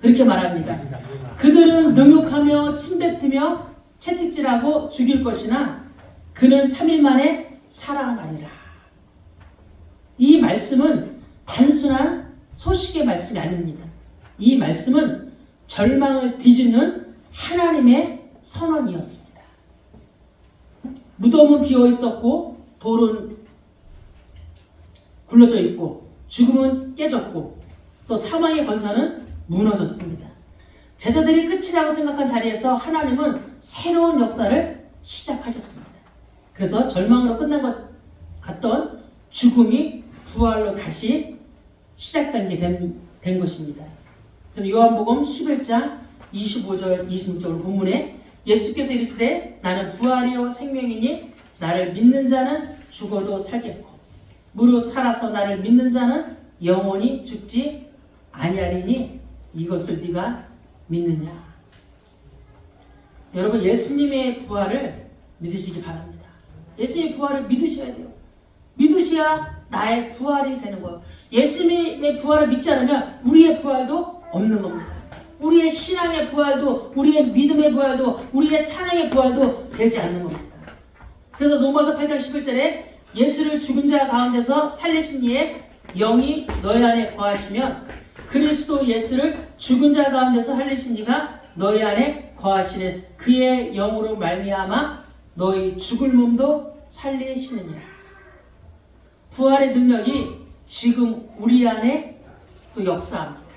그렇게 말합니다. 그들은 능욕하며 침뱉으며 채찍질하고 죽일 것이나 그는 3일 만에 살아나리라. 이 말씀은 단순한 소식의 말씀이 아닙니다. 이 말씀은 절망을 뒤집는 하나님의 선언이었습니다. 무덤은 비어 있었고 돌은 굴러져 있고 죽음은 깨졌고 또 사망의 권세는 무너졌습니다. 제자들이 끝이라고 생각한 자리에서 하나님은 새로운 역사를 시작하셨습니다. 그래서 절망으로 끝난 것 같던 죽음이 부활로 다시 시작된 게 된 것입니다. 그래서 요한복음 11장 25절 26절 본문에 예수께서 이르시되 나는 부활이요 생명이니 나를 믿는 자는 죽어도 살겠고 무릇 살아서 나를 믿는 자는 영원히 죽지 아니하리니 이것을 네가 믿느냐. 여러분 예수님의 부활을 믿으시기 바랍니다. 예수님의 부활을 믿으셔야 돼요. 믿으셔야 나의 부활이 되는 거예요. 예수님의 부활을 믿지 않으면 우리의 부활도 없는 겁니다. 우리의 신앙의 부활도 우리의 믿음의 부활도 우리의 찬양의 부활도 되지 않는 겁니다. 그래서 로마서 8장 11절에 예수를 죽은 자 가운데서 살리신 이의 영이 너희 안에 거하시면 그리스도 예수를 죽은 자 가운데서 살리신 이가 너희 안에 거하시는 그의 영으로 말미암아 너희 죽을 몸도 살리시느니라. 부활의 능력이 지금 우리 안에 또 역사합니다.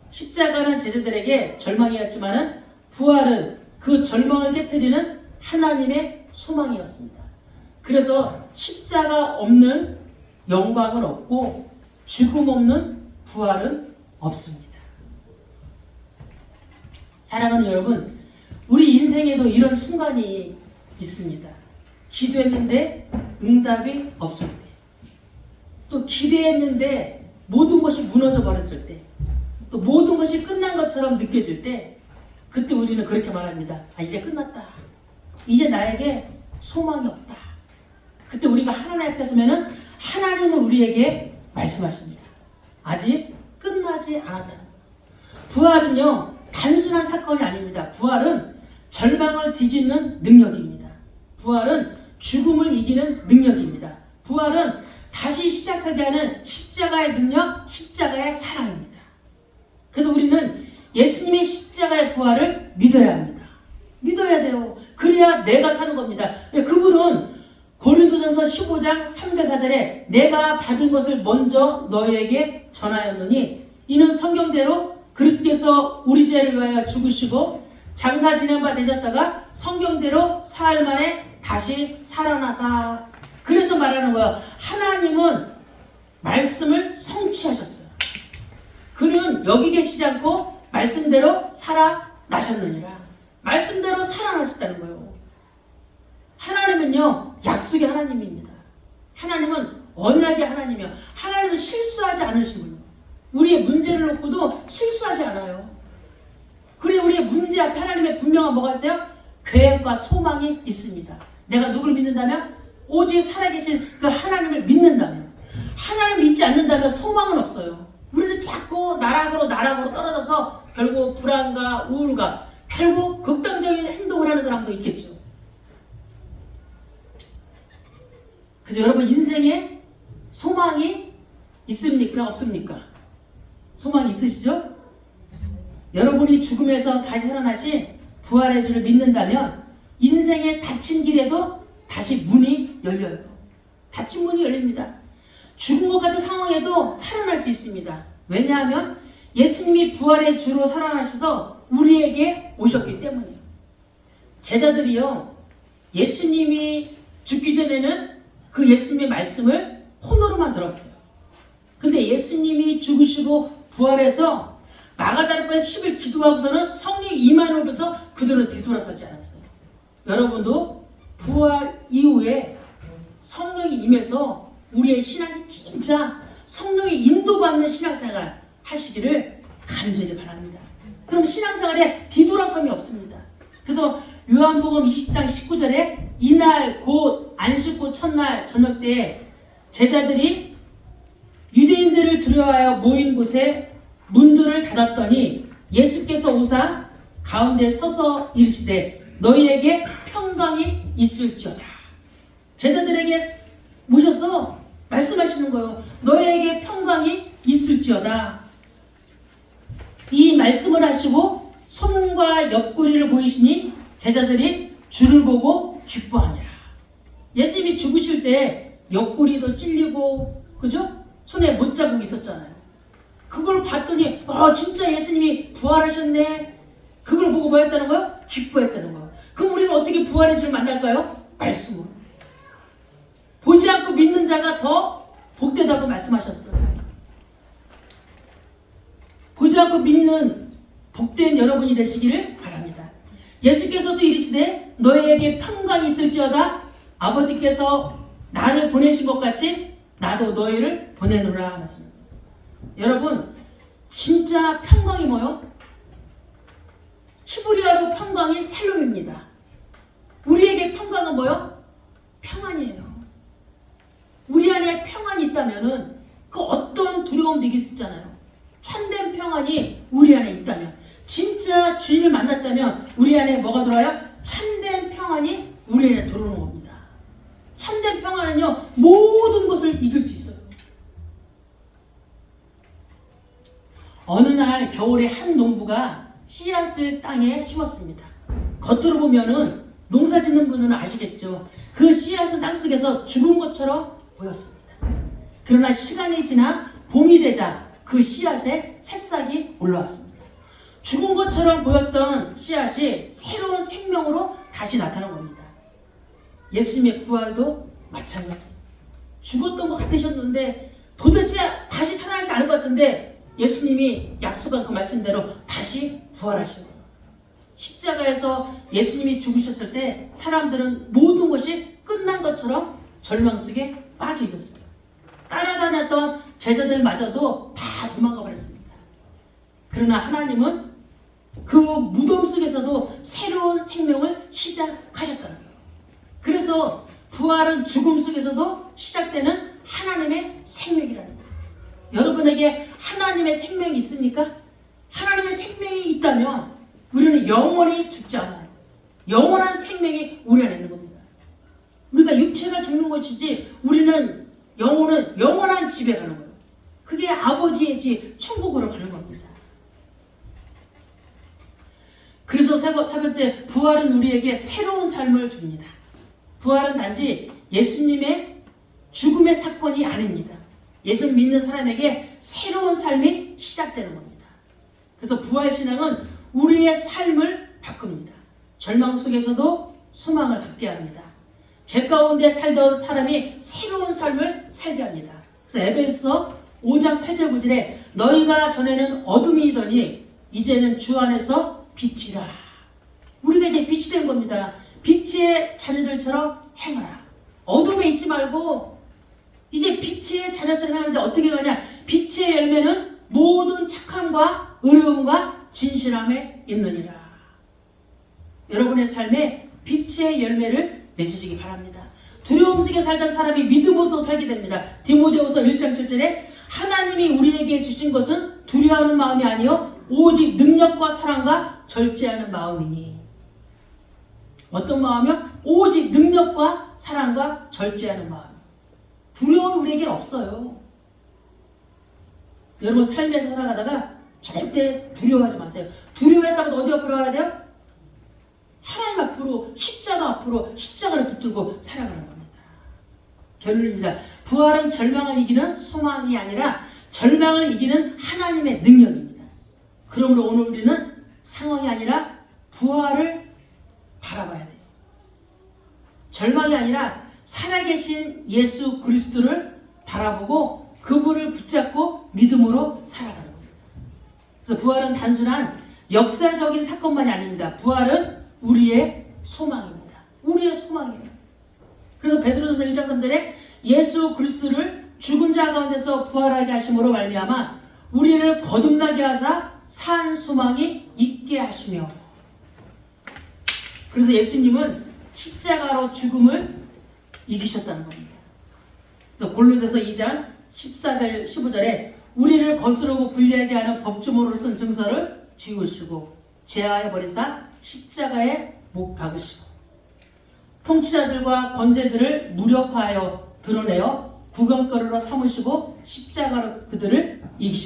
십자가는 제자들에게 절망이었지만 부활은 그 절망을 깨트리는 하나님의 소망이었습니다. 그래서 십자가 없는 영광은 없고 죽음 없는 부활은 없습니다. 사랑하는 여러분, 우리 인생에도 이런 순간이 있습니다. 기도했는데 응답이 없을 때, 또 기대했는데 모든 것이 무너져 버렸을 때, 또 모든 것이 끝난 것처럼 느껴질 때, 그때 우리는 그렇게 말합니다. 아, 이제 끝났다. 이제 나에게 소망이 없다. 그때 우리가 하나님 앞에 서면은 하나님은 우리에게 말씀하십니다. 아직 끝나지 않았다. 부활은요, 단순한 사건이 아닙니다. 부활은 절망을 뒤집는 능력입니다. 부활은 죽음을 이기는 능력입니다. 부활은 다시 시작하게 하는 십자가의 능력, 십자가의 사랑입니다. 그래서 우리는 예수님의 십자가의 부활을 믿어야 합니다. 믿어야 돼요. 그래야 내가 사는 겁니다. 그분은 고린도전서 15장 3절 4절에 내가 받은 것을 먼저 너희에게 전하였노니 이는 성경대로 그리스도께서 우리 죄를 위하여 죽으시고 장사 지낸 바 되셨다가 성경대로 사흘 만에 다시 살아나사. 그래서 말하는 거야. 하나님은 말씀을 성취하셨어요. 그는 여기 계시지 않고 말씀대로 살아나셨느니라. 말씀대로 살아나셨다는 거예요. 하나님은요, 약속의 하나님입니다. 하나님은 언약의 하나님이요. 하나님은 실수하지 않으신 분이에요. 우리의 문제를 놓고도 실수하지 않아요. 그래, 우리의 문제 앞에 하나님의 분명한 뭐가 있어요? 계획과 소망이 있습니다. 내가 누구를 믿는다면? 오직 살아계신 그 하나님을 믿는다면. 하나님을 믿지 않는다면 소망은 없어요. 우리는 자꾸 나락으로 떨어져서 결국 불안과 우울과 결국 극단적인 행동을 하는 사람도 있겠죠. 그래서 여러분 인생에 소망이 있습니까? 없습니까? 소망이 있으시죠? 여러분이 죽음에서 다시 살아나신 부활의 주를 믿는다면 인생의 닫힌 길에도 다시 문이 열려요. 닫힌 문이 열립니다. 죽은 것 같은 상황에도 살아날 수 있습니다. 왜냐하면 예수님이 부활의 주로 살아나셔서 우리에게 오셨기 때문이에요. 제자들이요, 예수님이 죽기 전에는 그 예수님의 말씀을 혼으로만 들었어요. 근데 예수님이 죽으시고 부활해서 마가다락방에 10일 기도하고서는 성령이 임하면서 그들은 뒤돌아서지 않았어요. 여러분도 부활 이후에 성령이 임해서 우리의 신앙이 진짜 성령이 인도받는 신앙생활 하시기를 간절히 바랍니다. 그럼 신앙생활에 뒤돌아섬이 없습니다. 그래서 요한복음 20장 19절에 이날 곧 안식구 첫날 저녁 때에 제자들이 유대인들을 두려워하여 모인 곳에 문들을 닫았더니 예수께서 오사 가운데 서서 이르시되 너희에게 평강이 있을지어다. 제자들에게 모셔서 말씀하시는 거예요. 너희에게 평강이 있을지어다. 이 말씀을 하시고 손과 옆구리를 보이시니 제자들이 주를 보고 기뻐하니라. 예수님이 죽으실 때 옆구리도 찔리고 그죠? 손에 못자국 있었잖아요. 그걸 봤더니 진짜 예수님이 부활하셨네. 그걸 보고 뭐 했다는 거예요? 기뻐했다는 거예요. 그럼 우리는 어떻게 부활의 주를 만날까요? 말씀으로. 보지 않고 믿는 자가 더 복되다고 말씀하셨어요. 보지 않고 믿는 복된 여러분이 되시기를 바랍니다. 예수께서도 이르시되 너희에게 평강이 있을지어다. 아버지께서 나를 보내신 것 같이 나도 너희를 보내노라 말씀합니다. 여러분 진짜 평강이 뭐요? 히브리어로 평강이 샬롬입니다. 우리에게 평강은 뭐요? 평안이에요. 우리 안에 평안이 있다면은 그 어떤 두려움도 이길 수 있잖아요. 참된 평안이 우리 안에 있다면, 진짜 주님을 만났다면 우리 안에 뭐가 들어와요? 참된 평안이 우리 안에 들어오는 겁니다. 참된 평안은요 모든 것을 이길 수 있어요. 어느 날 겨울에 한 농부가 씨앗을 땅에 심었습니다. 겉으로 보면은 농사 짓는 분은 아시겠죠. 그 씨앗은 땅속에서 죽은 것처럼 보였습니다. 그러나 시간이 지나 봄이 되자 그 씨앗에 새싹이 올라왔습니다. 죽은 것처럼 보였던 씨앗이 새로운 생명으로 다시 나타난 겁니다. 예수님의 부활도 마찬가지. 죽었던 것 같으셨는데 도대체 다시 살아나지 않을 것 같은데 예수님이 약속한 그 말씀대로 다시 부활하신 거예요. 십자가에서 예수님이 죽으셨을 때 사람들은 모든 것이 끝난 것처럼 절망 속에 빠져 있었어요. 따라다녔던 제자들마저도 다 도망가 버렸습니다. 그러나 하나님은 그 무덤 속에서도 새로운 생명을 시작하셨다는 거예요. 그래서 부활은 죽음 속에서도 시작되는 하나님의 생명이라는 거예요. 여러분에게 하나님의 생명이 있습니까? 하나님의 생명이 있다면 우리는 영원히 죽지 않아요. 영원한 생명이 우리 안에 있는 겁니다. 우리가 육체가 죽는 것이지 우리는 영원한 집에 가는 거예요. 그게 아버지의 집, 천국으로 가는 겁니다. 그래서 세 번째, 부활은 우리에게 새로운 삶을 줍니다. 부활은 단지 예수님의 죽음의 사건이 아닙니다. 예수를 믿는 사람에게 새로운 삶이 시작되는 겁니다. 그래서 부활신앙은 우리의 삶을 바꿉니다. 절망 속에서도 소망을 갖게 합니다. 죄 가운데 살던 사람이 새로운 삶을 살게 합니다. 그래서 에베소서 5장 8절 9절에 너희가 전에는 어둠이더니 이제는 주 안에서 빛이라. 우리가 이제 빛이 된 겁니다. 빛의 자녀들처럼 행하라. 어둠에 있지 말고 이제 빛의 자녀처럼 하는데 어떻게 가냐? 빛의 열매는 모든 착함과 의로움과 진실함에 있느니라. 여러분의 삶에 빛의 열매를 맺으시기 바랍니다. 두려움 속에 살던 사람이 믿음으로 살게 됩니다. 디모데후서 1장 7절에 하나님이 우리에게 주신 것은 두려워하는 마음이 아니요 오직 능력과 사랑과 절제하는 마음이니. 어떤 마음이요? 오직 능력과 사랑과 절제하는 마음. 두려움은 우리에게는 없어요. 여러분 삶에서 살아가다가 절대 두려워하지 마세요. 두려워했다고 어디 앞으로 가야 돼요? 하나님 앞으로, 십자가 앞으로, 십자가를 붙들고 살아가는 겁니다. 결론입니다. 부활은 절망을 이기는 소망이 아니라 절망을 이기는 하나님의 능력입니다. 그러므로 오늘 우리는 상황이 아니라 부활을 바라봐야 돼요. 절망이 아니라 살아계신 예수 그리스도를 바라보고 그분을 붙잡고 믿음으로 살아가는 겁니다. 그래서 부활은 단순한 역사적인 사건만이 아닙니다. 부활은 우리의 소망입니다. 우리의 소망이에요. 그래서 베드로전서 1장 3절에 예수 그리스도를 죽은 자 가운데서 부활하게 하심으로 말미암아 우리를 거듭나게 하사 산 소망이 있게 하시며. 그래서 예수님은 십자가로 죽음을 이기셨다는 겁니다. 그래서 골로새서 2장 14절 15절에 우리를 거스르고 불리하게 하는 법조모로 쓴 증서를 지우시고 제하해 버리사 십자가에 못 박으시고 통치자들과 권세들을 무력화하여 드러내어 구경거리로 삼으시고 십자가로 그들을 이기시고